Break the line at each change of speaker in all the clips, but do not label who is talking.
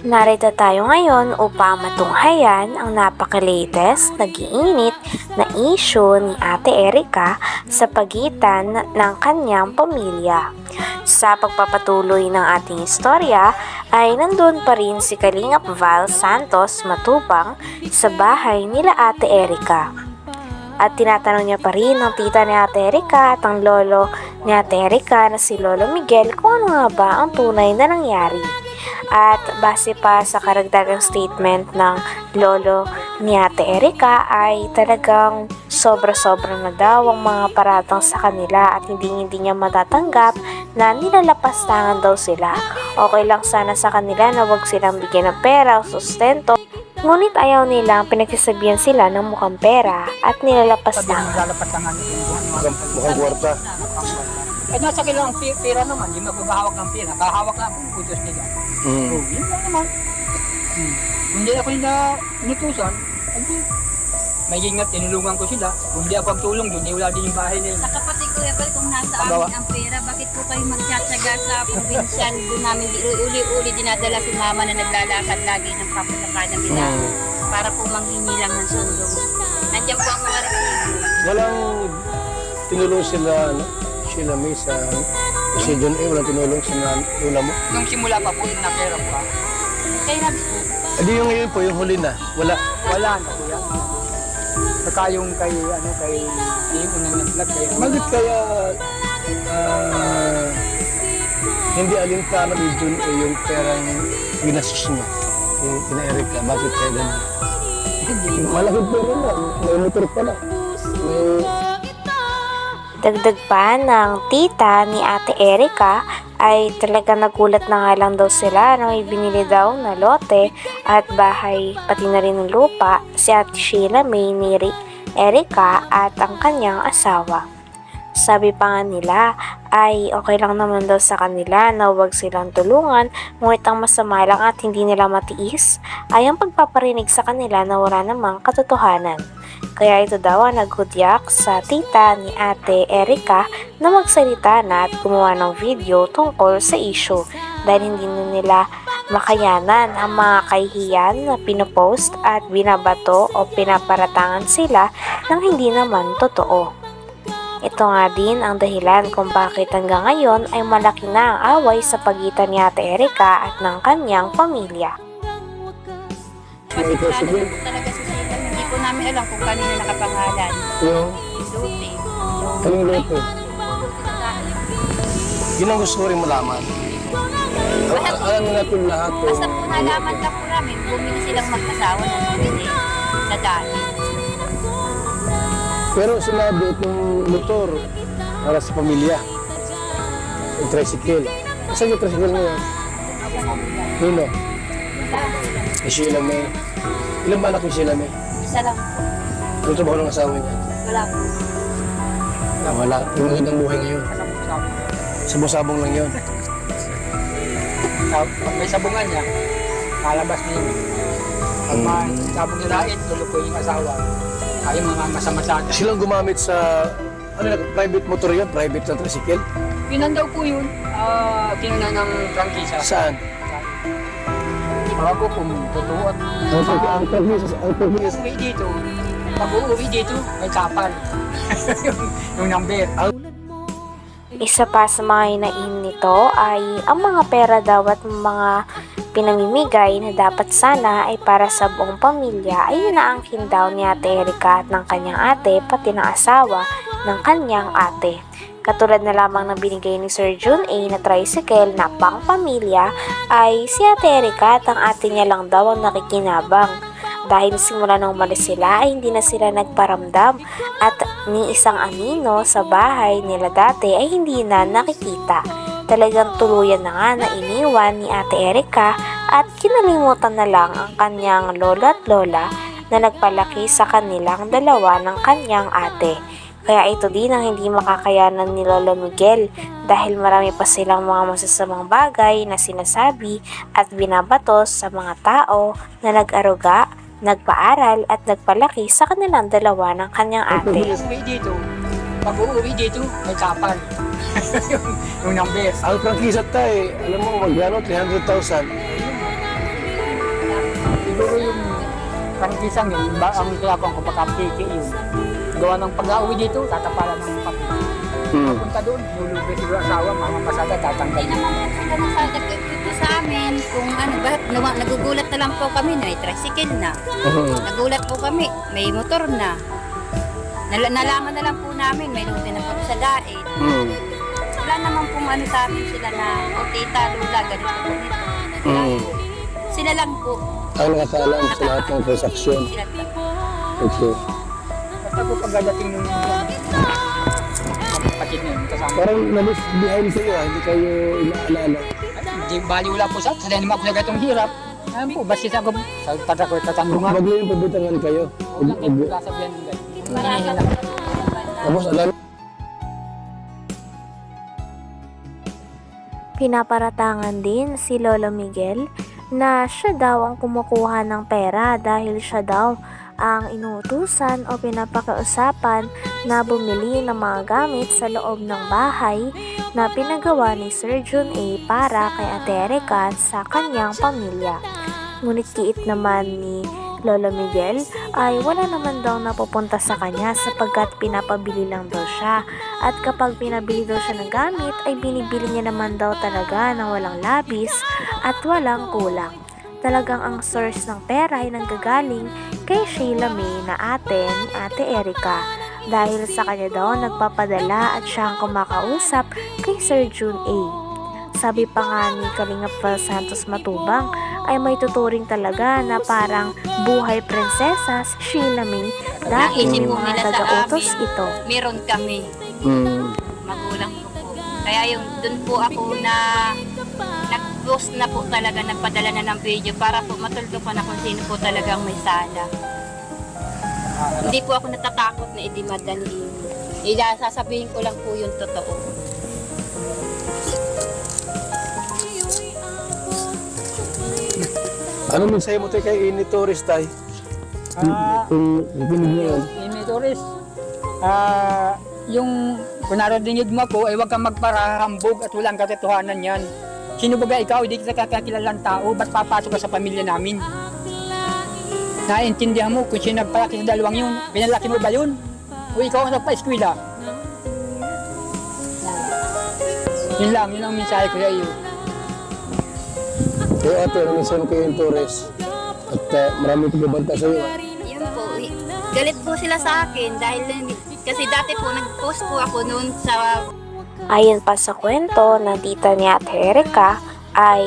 Narito tayo ngayon upang matunghayan ang napaka-latest, nag-iinit na issue ni Ate Erica sa pagitan ng kanyang pamilya. Sa pagpapatuloy ng ating istorya ay nandun pa rin si Kalingap Val Santos Matubang sa bahay nila Ate Erica. At tinatanong niya pa rin ang tita ni Ate Erica at ang lolo ni Ate Erica na si Lolo Miguel kung ano nga ba ang tunay na nangyari. At base pa sa karagdagang statement ng lolo ni Ate Erica ay talagang sobra-sobra na daw ang mga paratang sa kanila at hindi niya matatanggap na nilalapastangan daw sila. Okay lang sana sa kanila na wag silang bigyan ng pera o sustento. Ngunit ayaw nilang pinagsasabihan sila ng mukhang pera at nilalapastangan.
Nilalapastangan
Mukhang kwarta.
Eh nasa kailang pera naman, hindi magbabahawak ng pera, kahawak lang ang utos nila. So, yun lang naman. Kung hindi ako nila inutusan, hindi. May ingat, tinulungan ko sila. Kung hindi ako magtulong doon, wala din yung bahay nila.
Sa kapatid ko, Epal, kung nasa amin ang pera, bakit po kayo magtsatsaga sa probinsyan? Doon namin uli-uli dinadala si mama na naglalakad lagi ng papunakanan nila para po manghingi lang ng sulong. Nandiyan po ang mga resibo.
Walang tinulong sila, sila may sa si John A. Walang tinulong sa lula mo.
Nung simula pa po, na pera pa.
Kaya nabi po,
Adi yung ngayon po, yung huli na. Wala.
Wala na po yan. Saka yung kay yung unang nag-vlog kayo.
Bakit kaya hindi alintana ni John A. yung perang ginastos niya? Kina Erica, bakit kaya ganun? Malaking pera na. May motor pa na. May
Dagdag pa ng tita ni Ate Erica ay talaga nagulat na nga lang daw sila nang ibinili daw na lote at bahay pati na rin ng lupa si Ate Sheila May ni Erica at ang kanyang asawa. Sabi pa nga nila ay okay lang naman daw sa kanila na huwag silang tulungan, ngunit ang masama lang at hindi nila matiis ay ang pagpaparinig sa kanila na wala namang katotohanan. Kaya ito daw ang naghudyak sa tita ni Ate Erica na magsalita na at gumawa ng video tungkol sa issue dahil hindi na nila makayanan ang mga kahihiyan na pinopost at binabato o pinaparatangan sila ng hindi naman totoo. Ito nga din ang dahilan kung bakit hanggang ngayon ay malaki na ang away sa pagitan ni Ate Erica at ng kanyang pamilya.
pasigurado po talaga si Sheila. Hindi po namin alam kung kanino nakapangalan.
yung
Lupi.
anong loto. Yun ang gusto ko rin malaman. Alam natin lahat.
Basta po nalaman lang po namin, bumili silang mag-asawa na bumili sa dahil.
Pero sinabi itong motor para sa pamilya. Yung tricycle. Saan yung tricycle ngayon? Nino? Eh, Sheila May. Ilan ba anak ni Sheila May?
Isa lang po.
Ano trabaho ng asawa niya?
Wala po.
Wala. Yung magandang buhay ngayon. Sabong-sabong lang yun.
Pag may sabungan niya, malabas na yun. Pag may sabong nilait, tulo po yung asawa. Ay mga masama-sana.
Silang gumamit sa private motor yun? Private na tricycle?
Pinan daw po yun. Kinunan ng prangkisa.
Saan?
Tawag ko kung totoo at
Ang pag-business.
uwi dito. Pag uuwi dito, may kapal. yung number.
Isa pa sa mga hinain nito ay ang mga pera daw at mga pinamimigay na dapat sana ay para sa buong pamilya ay inaangkin daw ni Ate Erica at ng kanyang ate pati ng asawa ng kanyang ate. Katulad na lamang ng binigay ni Sir John A na tricycle na pang pamilya ay si Ate Erica at ang ate niya lang daw ang nakikinabang. Dahil simula nung umalis sila ay hindi na sila nagparamdam at ni isang anino sa bahay nila dati ay hindi na nakikita. Talagang tuluyan na nga na iniwan ni Ate Erica at kinalimutan na lang ang kanyang lolo at lola na nagpalaki sa kanilang dalawa ng kanyang ate. Kaya ito din ang hindi makakayanan ni Lolo Miguel dahil marami pa silang mga masasamang bagay na sinasabi at binabatos sa mga tao na nag-aruga, nagpaaral at nagpalaki sa kanilang dalawa ng kanyang ate.
Uwi dito. Pag uuwi dito, may kapal. yung number.
Ang prangkisa tayo, alam mo, magkano? 300,000.
Kanikisang yun, ang kayakong ko pagkapiki yun. Gawa ng pag-uwi dito, tatapalan ng papel. Punta doon, lulubay siguro asawa, mga masada,
Hindi
tatanggalin.
naman po sila nagsasagot sa amin kung ano ba, nagugulat na lang po kami na may tricycle na. Nagulat po kami, may motor na. Nalaman na lang po namin, may lote na po sa daet. Wala naman pong ano sa amin sila na, o tita, lula, ganito po nito. Wala po. Sila lang po.
Ang nakakaalam sa lahat ng transaksyon.
Sila lang.
Okay.
Basta po pagdating ng kapatid niyo, kasama.
Parang nalis behind kayo hindi kayo inaalala.
Di bali wala po sa naman ako na gatong hirap. Ayun po, basta sa tada ko tatandungan.
Wag mo yung pabitangan kayo.
Huwag lang yung sasabihan ng ganyan.
Marami po.
Tapos alam
Pinaparatangan din si Lolo Miguel na siya daw ang kumukuha ng pera dahil siya daw ang inuutusan o pinapakausapan na bumili ng mga gamit sa loob ng bahay na pinagawa ni Sir Jun A para kay Ate Erica at sa kanyang pamilya. Ngunit kiit naman ni Lolo Miguel ay wala naman daw napupunta sa kanya sapagkat pinapabili lang daw siya, at kapag pinabili daw siya ng gamit ay binibili niya naman daw talaga ng walang labis at walang kulang. Talagang ang source ng pera ay nanggagaling kay Sheila May na ate ni Ate Erica, dahil sa kanya daw nagpapadala at siya ang kumakausap kay Sir Jun A. Sabi pa nga ni Kalingap Val Santos Matubang ay may tuturing talaga na parang buhay prinsesa si Sheila May dahil
Naisip po
mga
nila sa
taga-utos
amin.
ito.
Meron kami. Magulang ko po. Kaya yung dun po ako na nag-post na po talaga, nagpadala na ng video para po matuldukan na kung sino po talagang may sala. Hindi po ako natatakot na idimadaliin. Sasabihin ko lang po yung totoo.
ano mensahe mo tayo kay Ini Torres tay? Kung dinig mo yun.
Imitores, yung kung naradinig mo ako, ay huwag kang magparahambog at walang katotohanan yan. Sino ba ikaw? Hindi kita kakakilalang tao. Ba't papasok ka sa pamilya namin? Naintindihan mo kung sino nagpalaki sa dalawang yun. Pinalaki mo ba yun? O ikaw ang nagpa-eskwela? Yun lang, yun ang mensahe ko sa iyo.
Kaya ate, ano mensahe mo kay Ini Torres? At marami ko babanta sa iyo.
Yun po, galit po sila sa akin dahil kasi dati po nag-post po ako noon sa
Ayon pa sa kwento ng tita ni Ate Erica ay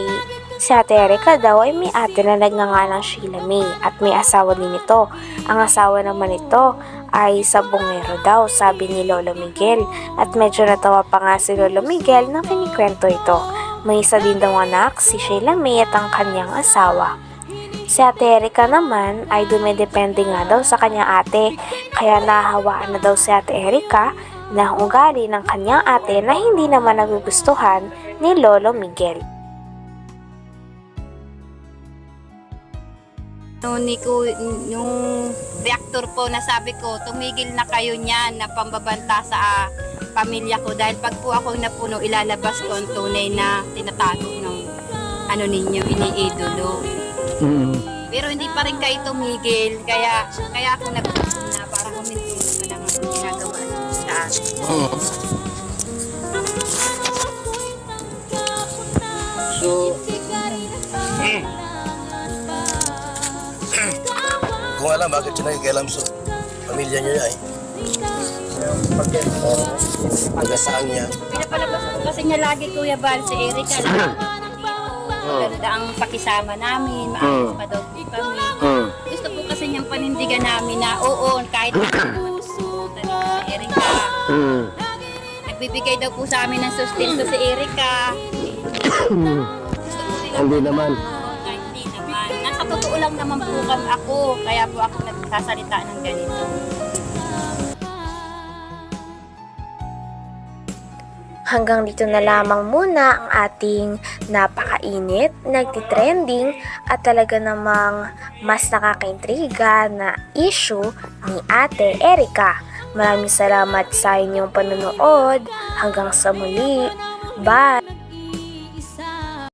si Ate Erica daw ay may ate na nagngangalang Sheila May at may asawa din ito. Ang asawa naman ito ay sabongero daw, sabi ni Lolo Miguel, at medyo natawa pa nga si Lolo Miguel nang kinikwento ito. May isa din daw anak, si Sheila May at ang kanyang asawa. Si Ate Erica naman ay dumidepende nga daw sa kanyang ate, kaya nahawaan na daw si Ate Erica na ugali ng kanyang ate na hindi naman nagugustuhan ni Lolo Miguel.
Nung reactor po na sabi ko, tumigil na kayo niyan na pambabanta sa pamilya ko dahil pag po ako napuno, ilalabas ko ang tunay na tinatago ng ano ninyo, iniidolo. Pero hindi pa rin kayo tumigil, kaya ako nag-post na para huminto na ng ginagawa sa akin.
So, kung alam bakit siya nakikialam sa pamilya niya ay pagkasaan niya.
Pinapalabas ko kasi niya lagi Kuya Bal si Erica. Maganda ang pakisama namin, maayos pa daw po kami. Gusto po kasi niyang panindigan namin na oo, kahit matusutan si Erica. Nagbibigay daw po sa amin ng sustento si Erica. Gusto po nila
Hindi naman.
kahit hindi naman. Nasa totoo lang naman po ako, kaya po ako nagsasalita ng ganito.
Hanggang dito na lamang muna ang ating napakainit, nagtitrending at talaga namang mas nakakaintriga na issue ni Ate Erica. Maraming salamat sa inyong panonood. Hanggang sa muli. Bye!